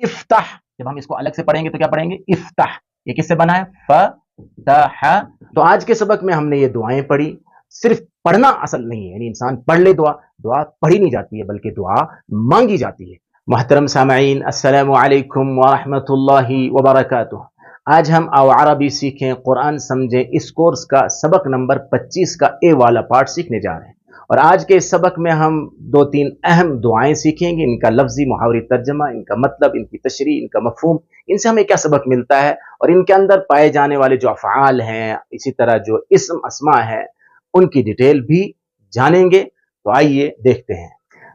इफ्ताह, जब हम इसको अलग से पढ़ेंगे तो क्या पढ़ेंगे? इफ्ताह। ये किससे बना है? फतह। तो आज के सबक में हमने ये दुआएं पढ़ी। सिर्फ पढ़ना असल नहीं है, यानी इंसान पढ़ ले दुआ, दुआ पढ़ी नहीं जाती है बल्कि दुआ मांगी जाती है। मोहतरम सामईन, अस्सलामु अलैकुम व रहमतुल्लाहि व बरकातुहू। आज हम आओ अरबी सीखें, कुरान समझें, इस कोर्स का सबक नंबर 25 का ए वाला पार्ट सीखने जा रहे हैं। और आज के इस सबक में हम 2-3 अहम दुआएं सीखेंगे, इनका लफ्जी मुहावरी तर्जमा, इनका मतलब, इनकी तशरीह, इनका मफहूम, इनसे हमें क्या सबक मिलता है और इनके अंदर पाए जाने वाले जो अफ़आल हैं, इसी तरह जो इस्म अस्मा है, उनकी डिटेल भी जानेंगे। तो आइए देखते हैं।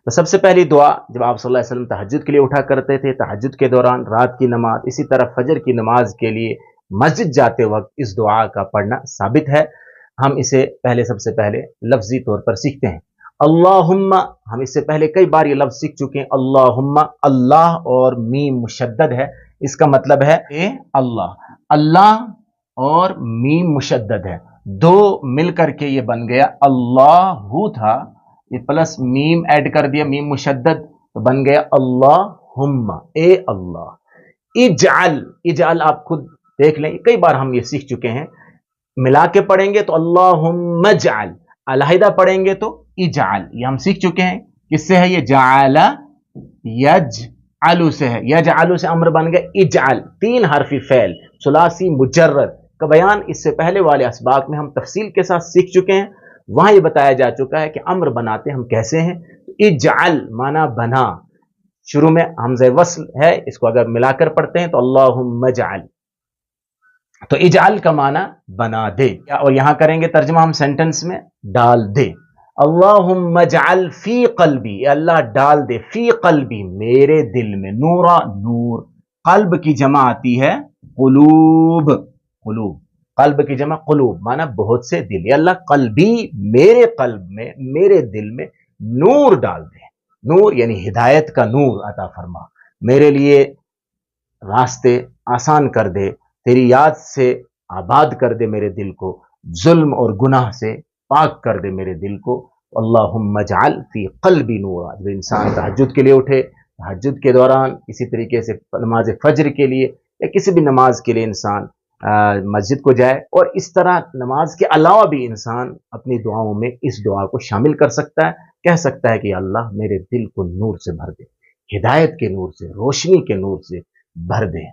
तो सबसे पहली दुआ, जब आप सल्लल्लाहु अलैहि वसल्लम तहज्जुद के लिए उठा करते थे, तहज्जुद के दौरान, रात की नमाज, इसी तरह फजर की नमाज के लिए मस्जिद जाते वक्त इस दुआ का पढ़ना साबित है। हम इसे सबसे पहले लफ्जी तौर पर सीखते हैं। अल्लाहुम्मा, हम इससे पहले कई बार ये लफ्ज सीख चुके हैं। अल्लाहुम्मा, अल्लाह और मीम मुशद्दद है, इसका मतलब है ए अल्लाह। अल्लाह और मीम मुशद्दद है, दो मिलकर के ये बन गया अल्लाहू था, ये प्लस मीम ऐड कर दिया, मीम मुशद्दद, तो बन गया अल्लाहुम्मा, ए अल्लाह। इजअल, इजअल आप खुद देख लें, कई बार हम ये सीख चुके हैं। मिला के पढ़ेंगे तो अल्लाहुम्मा जअल, अलहदा पढ़ेंगे तो इजअल, ये हम सीख चुके हैं। किससे है ये? जअला यजअलु से है, यजअलु से अम्र बन गया इजअल। 3 हरफी फ़ेल सुलासी मुजर्रद का बयान इससे पहले वाले असबाक में हम तफसील के साथ सीख चुके हैं। वहां ये बताया जा चुका है कि अम्र बनाते हम कैसे हैं। इजअल माना बना, शुरू में हमज़े वस्ल है, इसको अगर मिलाकर पढ़ते हैं तो अल्लाहुम्मा जअल, तो इजअल का माना बना दे। और यहां करेंगे तर्जमा हम सेंटेंस में, डाल दे। अल्लाहुम्मा जअल फी क़ल्बी, अल्लाह डाल दे, फी क़ल्बी मेरे दिल में, नूरा नूर, क़ल्ब की जमा आती है क़ुलूब, क़ुलूब, क़ल्ब की जमा क़ुलूब माना बहुत से दिल। अल्लाह क़ल्बी मेरे क़ल्ब में, मेरे दिल में नूर डाल दे। नूर यानी हिदायत का नूर अता फरमा, मेरे लिए रास्ते आसान कर दे, तेरी याद से आबाद कर दे मेरे दिल को, जुल्म और गुनाह से पाक कर दे मेरे दिल को। अल्लाहुम्मा जअल फी क़ल्बी नूरा। जब इंसान तहज्जुद के लिए उठे, तहज्जुद के दौरान, इसी तरीके से नमाज फज्र के लिए या किसी भी नमाज के लिए इंसान मस्जिद को जाए, और इस तरह नमाज के अलावा भी इंसान अपनी दुआओं में इस दुआ को शामिल कर सकता है। कह सकता है कि अल्लाह मेरे दिल को नूर से भर दे, हिदायत के नूर से, रोशनी के नूर से भर दे।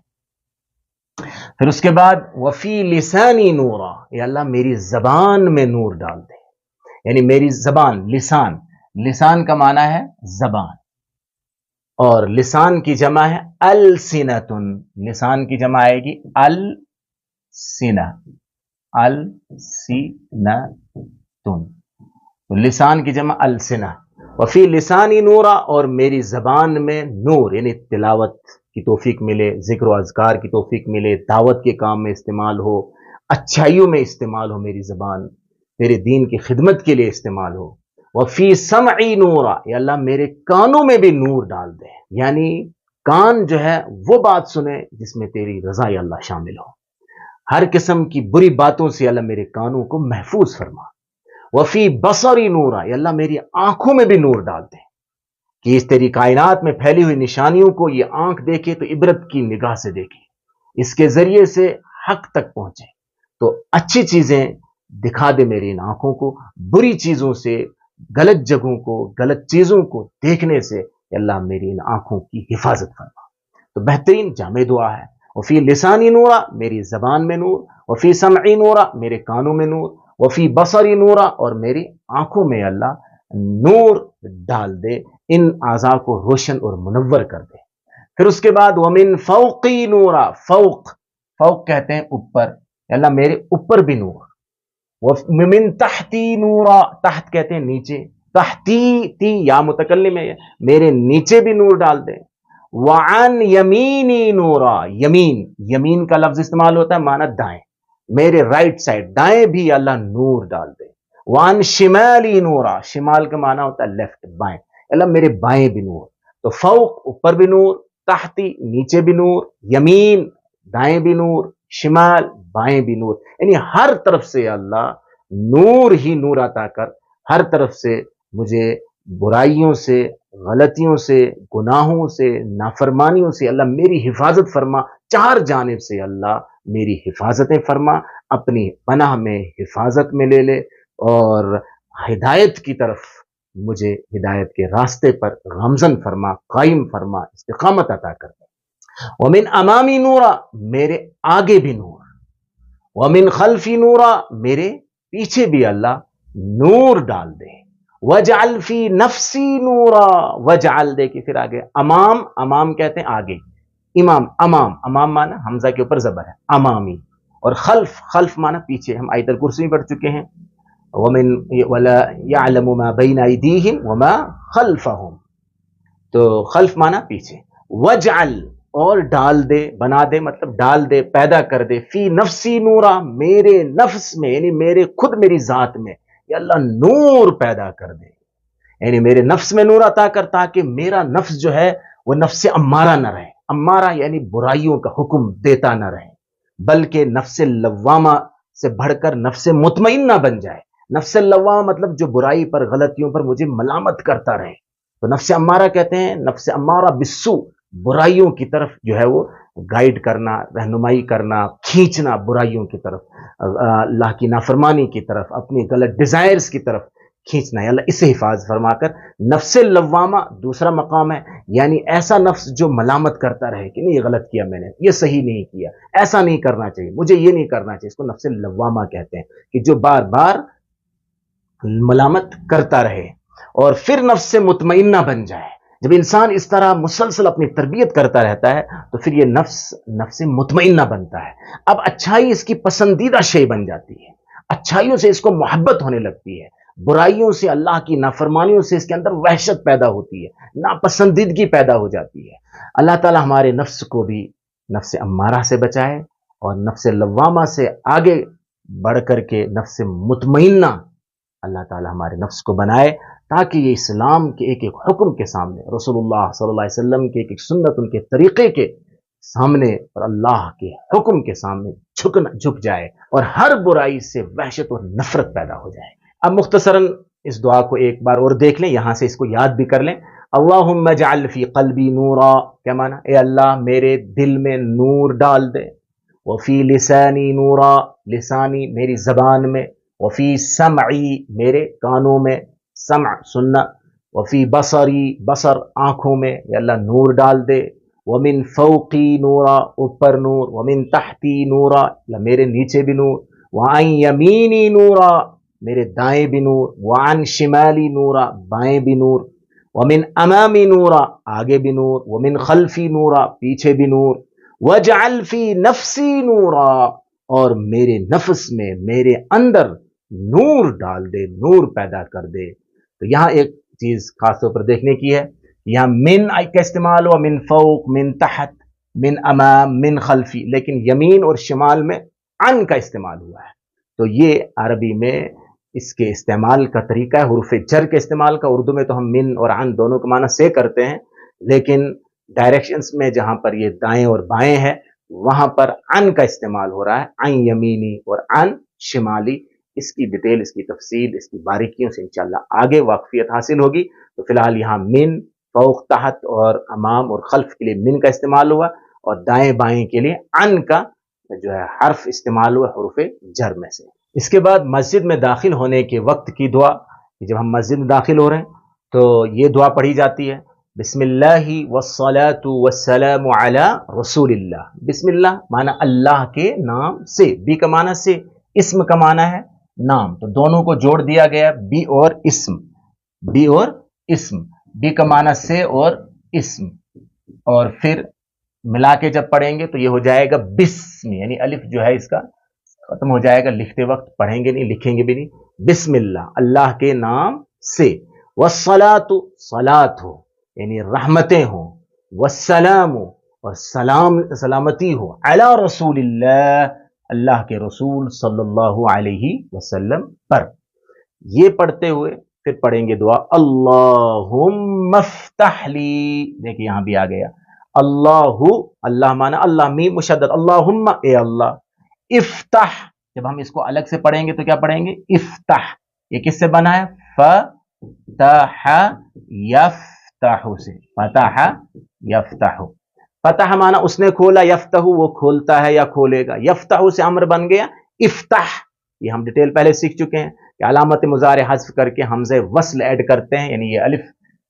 फिर उसके बाद वफी लिसानी नूरा, या अल्लाह मेरी जबान में नूर डाल दे, यानी मेरी जबान, लिसान, लिसान का माना है जबान, और लिसान की जमा है अलसिनतुन, लिसान की जमा आएगी अलसिना, अलसिनतुन, तो लिसान की जमा अलसिना। वफी लिसानी नूरा, और मेरी जबान में नूर, यानी तिलावत की तौफीक मिले, जिक्र व अज़कार की तौफीक मिले, दावत के काम में इस्तेमाल हो, अच्छाइयों में इस्तेमाल हो, मेरी ज़बान तेरे दीन की खिदमत के लिए इस्तेमाल हो। वफ़ी समई नूरा, या अल्लाह मेरे कानों में भी नूर डाल दे, यानी कान जो है वो बात सुने जिसमें तेरी रज़ा या अल्लाह शामिल हो। हर किस्म की बुरी बातों से अल्लाह मेरे कानों को महफूज फरमा। वफ़ी बसरी नूरा, या अल्लाह मेरी आंखों में भी नूर डाल दे, कि इस तेरी कायनात में फैली हुई निशानियों को ये आंख देखे तो इबरत की निगाह से देखे, इसके जरिए से हक तक पहुंचे, तो अच्छी चीजें दिखा दे मेरी इन आंखों को, बुरी चीजों से, गलत जगहों को, गलत चीजों को देखने से अल्लाह मेरी इन आंखों की हिफाजत फरमा। तो बेहतरीन जामे दुआ है। वफी लिसानी नूरा, मेरी जबान में नूर, वफी समई नूरा, मेरे कानों में नूर, वफी बसरी नूरा, और मेरी आंखों में अल्लाह नूर डाल दे, इन आज़ा को रोशन और मुनव्वर कर दे। फिर उसके बाद वमिन फौकी नूरा, फौक, फौक कहते हैं ऊपर, अल्लाह मेरे ऊपर भी नूर। वमिन तहती नूरा, तहत कहते हैं नीचे, तहती ती या मुतकल्लिम है, मेरे नीचे भी नूर डाल दे। वान यमीनी नूरा, यमीन, यमीन का लफ्ज इस्तेमाल होता है माना दाएं, मेरे राइट साइड, दाएं भी अल्लाह नूर डाल दे। वान शिमाली नूरा, शिमाल का माना होता है लेफ्ट, बाएं, अल्लाह मेरे बाएं भी नूर। तो फौक ऊपर भी नूर, तहती नीचे भी नूर, यमीन दाएं भी नूर, शिमाल बाएं भी नूर, यानी हर तरफ से अल्लाह नूर ही नूर अता कर, हर तरफ से मुझे برائیوں سے، غلطیوں سے، گناہوں سے، نافرمانیوں سے اللہ میری حفاظت فرما، چار جانب سے اللہ میری حفاظتیں فرما، اپنی پناہ میں حفاظت میں لے لے، اور ہدایت کی طرف مجھے ہدایت کے راستے پر گامزن فرما، قائم فرما، استقامت عطا کر دے۔ ومن امامی نورا، میرے آگے بھی نور، ومن خلفی نورا، میرے پیچھے بھی اللہ نور ڈال دے، وجعل فی نفسی نورا، وجعل دے کہ پھر آگے امام، امام کہتے ہیں آگے، امام، امام، امام مانا حمزہ کے اوپر زبر ہے، امامی، اور خلف، خلف مانا پیچھے، ہم آیت الکرسی میں پڑھ چکے ہیں، ومن ولا يعلم ما بین ایدیہم وما خلفہم، تو خلف مانا پیچھے، وجعل، اور ڈال دے، بنا دے مطلب ڈال دے، پیدا کر دے، فی نفسی نورا، میرے نفس میں، یعنی میرے خود میری ذات میں، یا اللہ نور پیدا کر دے، یعنی میرے نفس میں نور عطا کر، تاکہ میرا نفس جو ہے وہ نفس امارہ نہ رہے، امارہ یعنی برائیوں کا حکم دیتا نہ رہے، بلکہ نفس لوامہ سے بڑھ کر نفس مطمئنہ بن جائے۔ نفس لوامہ مطلب جو برائی پر، غلطیوں پر مجھے ملامت کرتا رہے، تو نفس امارہ کہتے ہیں، نفس امارہ بالسوء، برائیوں کی طرف جو ہے وہ گائیڈ کرنا، رہنمائی کرنا، کھینچنا برائیوں کی طرف، اللہ کی نافرمانی کی طرف، اپنی غلط ڈیزائرز کی طرف کھینچنا ہے، اللہ اس سے حفاظت فرما کر۔ نفس لوامہ دوسرا مقام ہے، یعنی ایسا نفس جو ملامت کرتا رہے کہ نہیں یہ غلط کیا میں نے، یہ صحیح نہیں کیا، ایسا نہیں کرنا چاہیے، مجھے یہ نہیں کرنا چاہیے، اس کو نفس لوامہ کہتے ہیں، کہ جو بار بار ملامت کرتا رہے، اور پھر نفس مطمئنہ بن جائے۔ جب انسان اس طرح مسلسل اپنی تربیت کرتا رہتا ہے تو پھر یہ نفس مطمئنہ بنتا ہے، اب اچھائی اس کی پسندیدہ شے بن جاتی ہے، اچھائیوں سے اس کو محبت ہونے لگتی ہے، برائیوں سے، اللہ کی نافرمانیوں سے اس کے اندر وحشت پیدا ہوتی ہے، ناپسندیدگی پیدا ہو جاتی ہے۔ اللہ تعالی ہمارے نفس کو بھی نفس امارہ سے بچائے، اور نفس لوامہ سے آگے بڑھ کر کے نفس مطمئنہ اللہ تعالی ہمارے نفس کو بنائے، تاکہ یہ اسلام کے ایک ایک حکم کے سامنے، رسول اللہ صلی اللہ علیہ وسلم کے ایک ایک سنت، ان کے طریقے کے سامنے، اور اللہ کے حکم کے سامنے جھک جائے، اور ہر برائی سے وحشت اور نفرت پیدا ہو جائے۔ اب مختصراً اس دعا کو ایک بار اور دیکھ لیں، یہاں سے اس کو یاد بھی کر لیں۔ اللہم اجعل فی قلبی نورا، کیا معنی؟ اے اللہ میرے دل میں نور ڈال دے، وفی لسانی نورا، لسانی میری زبان میں، وفی سمعی میرے کانوں میں، سمع سننا، وفی بصری بصر آنکھوں میں، یا اللہ نور ڈال دے، ومن فوقی نورا اوپر نور، ومن تحتی نورا اللہ میرے نیچے بھی نور، وعن یمینی نورا میرے دائیں بھی نور، وعن شمالی نورا بائیں بھی نور، ومن امامی نورا آگے بھی نور، ومن خلفی نورا پیچھے بھی نور، وجعل فی نفسی نورا اور میرے نفس میں، میرے اندر نور ڈال دے، نور پیدا کر دے۔ تو یہاں ایک چیز خاص طور پر دیکھنے کی ہے، یہاں من کا استعمال ہوا، من فوق، من تحت، من امام، من خلفی، لیکن یمین اور شمال میں عن کا استعمال ہوا ہے۔ تو یہ عربی میں اس کے استعمال کا طریقہ ہے، حروف جر کے استعمال کا۔ اردو میں تو ہم من اور عن دونوں کا معنی سے کرتے ہیں، لیکن ڈائریکشنز میں جہاں پر یہ دائیں اور بائیں ہے وہاں پر عن کا استعمال ہو رہا ہے، عن یمینی اور عن شمالی۔ اس کی ڈیٹیل، اس کی تفصیل، اس کی باریکیوں سے انشاءاللہ آگے واقفیت حاصل ہوگی۔ تو فی الحال یہاں من، فوق، تحت اور امام اور خلف کے لیے من کا استعمال ہوا، اور دائیں بائیں کے لیے عن کا جو ہے حرف استعمال ہوا حروف جر میں سے۔ اس کے بعد مسجد میں داخل ہونے کے وقت کی دعا، جب ہم مسجد میں داخل ہو رہے ہیں تو یہ دعا پڑھی جاتی ہے، بسم اللہ والصلاة والسلام علی رسول اللہ۔ بسم اللہ معنی اللہ کے نام سے، بی کا معنی سے، اسم کا معنی ہے نام، تو دونوں کو جوڑ دیا گیا، بی اور اسم، بی اور اسم، بی کا معنی سے اور اسم، اور پھر ملا کے جب پڑھیں گے تو یہ ہو جائے گا بسم، یعنی الف جو ہے اس کا ختم ہو جائے گا، لکھتے وقت پڑھیں گے نہیں، لکھیں گے بھی نہیں، بسم اللہ اللہ کے نام سے، والصلاۃ صلاۃ ہو یعنی رحمتیں ہوں، والسلام اور سلامتی ہو، علی رسول اللہ اللہ کے رسول صلی اللہ علیہ وسلم پر۔ یہ پڑھتے ہوئے پھر پڑھیں گے دعا، اللہم افتح لی، دیکھیں یہاں بھی آ گیا اللہ، اللہ مانا اللہ، میم مشدد، اللہم اے اللہ، افتح، جب ہم اس کو الگ سے پڑھیں گے تو کیا پڑھیں گے؟ افتح، یہ کس سے بنا ہے؟ फतह यफ्तहु से, फतह यफ्तहु। फतह माना उसने खोला, यफ्तहु वो खोलता है या खोलेगा। यफ्तहु से अम्र बन गया इफ्ताह। ये हम डिटेल पहले सीख चुके हैं कि अलामत मुजारे हज़्फ करके हमज़े वस्ल ऐड करते हैं, यानी ये अलिफ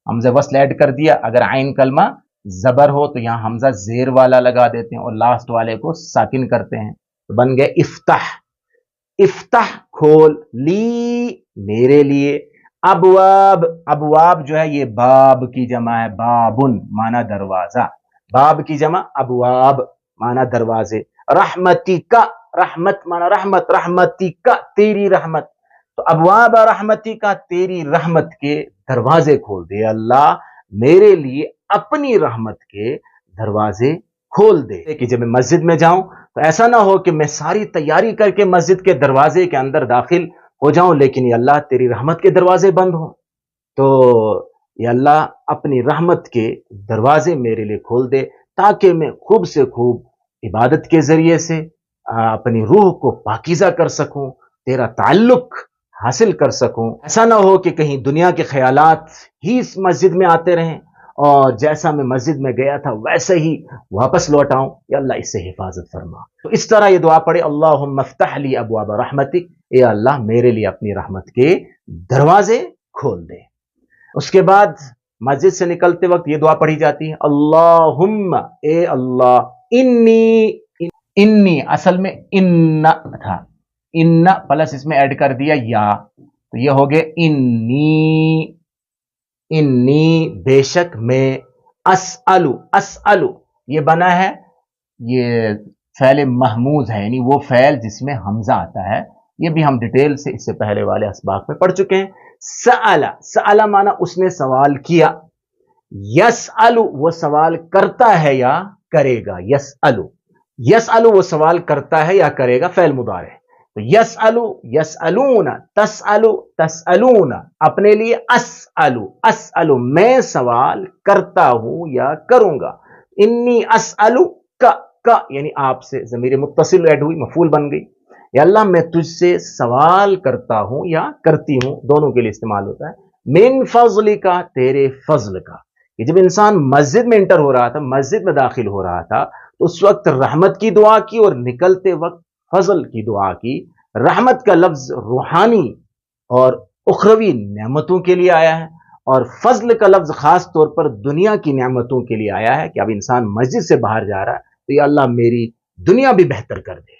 हमज़े वस्ल ऐड कर दिया। अगर आइन कलमा जबर हो तो यहां हमजा जेर वाला लगा देते हैं और लास्ट वाले को साकिन करते हैं, तो बन गए इफ्ताह। इफ्ताह खोल, ली मेरे लिए, अबवाब, अबवाब जो है ये बाब की जमा है, बाबुन माना दरवाजा, बाब की जमा अबवाब माना दरवाजे। रहमती का, रहमत माना रहमत, रहमती का तेरी रहमत, तो अबवाब रहमती का तेरी रहमत के दरवाजे खोल दे अल्लाह, मेरे लिए अपनी रहमत के दरवाजे खोल दे। कि जब मैं मस्जिद में जाऊं तो ऐसा ना हो कि मैं सारी तैयारी करके मस्जिद के दरवाजे के अंदर दाखिल हो जाऊं लेकिन ये अल्लाह तेरी रहमत के दरवाजे बंद हो। तो ये अल्लाह अपनी रहमत के दरवाजे मेरे लिए खोल दे ताकि मैं खूब से खूब इबादत के जरिए से अपनी रूह को पाकीज़ा कर सकूं, तेरा ताल्लुक हासिल कर सकूं। ऐसा ना हो कि कहीं दुनिया के ख्यालात ही इस मस्जिद में आते रहें और जैसा मैं मस्जिद में गया था वैसे ही वापस लौट आऊं। या अल्लाह इससे हिफाजत फरमा। तो इस तरह ये दुआ पढ़े, अल्लाहुम्मा फ़्तह ली अबवाब रहमतिक, ए अल्लाह मेरे लिए अपनी रहमत के दरवाजे खोल दे। उसके बाद मस्जिद से निकलते वक्त ये दुआ पढ़ी जाती है, अल्लाहुम्मा ए अल्लाह, इन्नी, इन्नी असल में इन्ना था, इन्ना प्लस इसमें ऐड कर दिया या, तो ये हो गया इन्नी, इन्नी बेशक मैं, असअलु, असअलु ये बना है, ये फ़ैल महमूज है, यानी वो फ़ैल जिसमें हमजा आता है। ये भी हम डिटेल से इससे पहले वाले असबाक में पढ़ चुके हैं। सअला, सअला माना उसने सवाल किया, यसअलु वो सवाल करता है या करेगा, यसअलु, यसअलु वो सवाल करता है या करेगा, फ़ैल मुदारे। तो यसअलु, यसअलूना, तसअलु, तसअलूना, अपने लिए असअलु, असअलु मैं सवाल करता हूं या करूंगा। इन्नी असअलु का यानी आपसे ज़मीर मुत्तसिल ऐड हुई, मफूल बन गई। या अल्लाह मैं तुझसे सवाल करता हूं या करती हूं, दोनों के लिए इस्तेमाल होता है। मिन फज़्ल का, तेरे फज़्ल का। कि जब इंसान मस्जिद में इंटर हो रहा था, मस्जिद में दाखिल हो रहा था, तो उस वक्त रहमत की दुआ की और निकलते वक्त फजल की दुआ की। रहमत का लफ्ज रूहानी और उखरवी नेमतों के लिए आया है और फजल का लफ्ज खास तौर पर दुनिया की नेमतों के लिए आया है कि अब इंसान मस्जिद से बाहर जा रहा है तो या अल्लाह मेरी दुनिया भी बेहतर कर दे।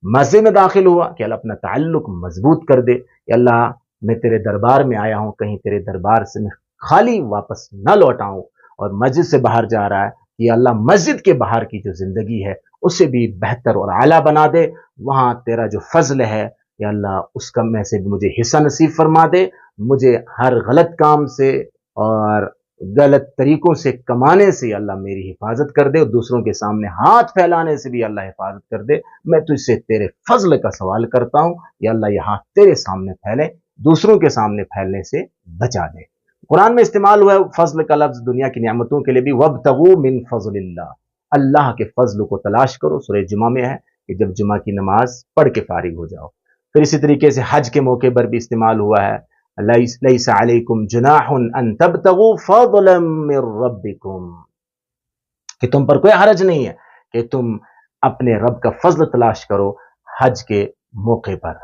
मस्जिद में दाखिल हुआ कि अल्लाह अपना ताल्लुक मजबूत कर दे। या अल्लाह मैं तेरे दरबार में आया हूं, कहीं तेरे दरबार से मैं खाली वापस न लौट आऊं। और मस्जिद से बाहर जा रहा है कि अल्लाह मस्जिद के बाहर की जो जिंदगी है उसे भी बेहतर और आला बना दे। वहां तेरा जो फजल है या अल्लाह उसका में से भी मुझे हिस्सा नसीब फरमा दे। मुझे हर गलत काम से और गलत तरीकों से कमाने से अल्लाह मेरी हिफाजत कर दे और दूसरों के सामने हाथ फैलाने से भी अल्लाह हिफाजत कर दे। मैं तुझसे तेरे फजल का सवाल करता हूं या अल्लाह ये हाथ तेरे सामने फैले, दूसरों के सामने फैलने से बचा दे। कुरान में इस्तेमाल हुआ है फजल का लफ्ज दुनिया की नियामतों के लिए भी, वब्तगू मिन फजलिल्लाह, अल्लाह के फजल को तलाश करो। सूरह जुमा में है कि जब जुमा की नमाज पढ़ के फारिग हो जाओ। फिर इसी तरीके से हज के मौके पर भी इस्तेमाल हुआ है, लैसा अलैकुम जुनाहुन अन तब्तगू फज़लन मिर रब्बिकुम, कि तुम पर कोई हरज नहीं है कि तुम अपने रब का फजल तलाश करो हज के मौके पर।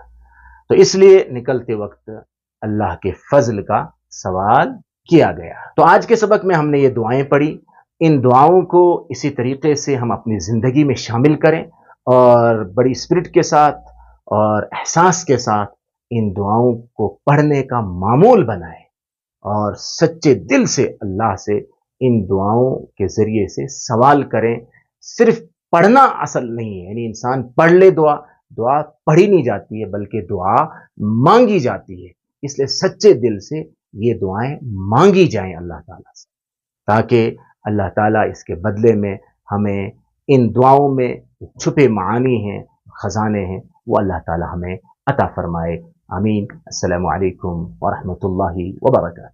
तो इसलिए निकलते वक्त अल्लाह के फजल का सवाल किया गया। तो आज के सबक में हमने ये दुआएं पढ़ी। इन दुआओं को इसी तरीके से हम अपनी ज़िंदगी में शामिल करें और बड़ी स्पिरिट के साथ और एहसास के साथ इन दुआओं को पढ़ने का मामूल बनाएं और सच्चे दिल से अल्लाह से इन दुआओं के ज़रिए से सवाल करें। सिर्फ पढ़ना असल नहीं है, यानी इंसान पढ़ ले दुआ, दुआ पढ़ी नहीं जाती है बल्कि दुआ मांगी जाती है। इसलिए सच्चे दिल से ये दुआएं मांगी जाएं अल्लाह ताला से, ताकि अल्लाह ताला इसके बदले में हमें इन दुआओं में छुपे मानी हैं, खजाने हैं, वो अल्लाह ताला हमें अता फरमाए। आमीन। अस्सलामु अलैकुम व रहमतुल्लाहि व बरकातहू।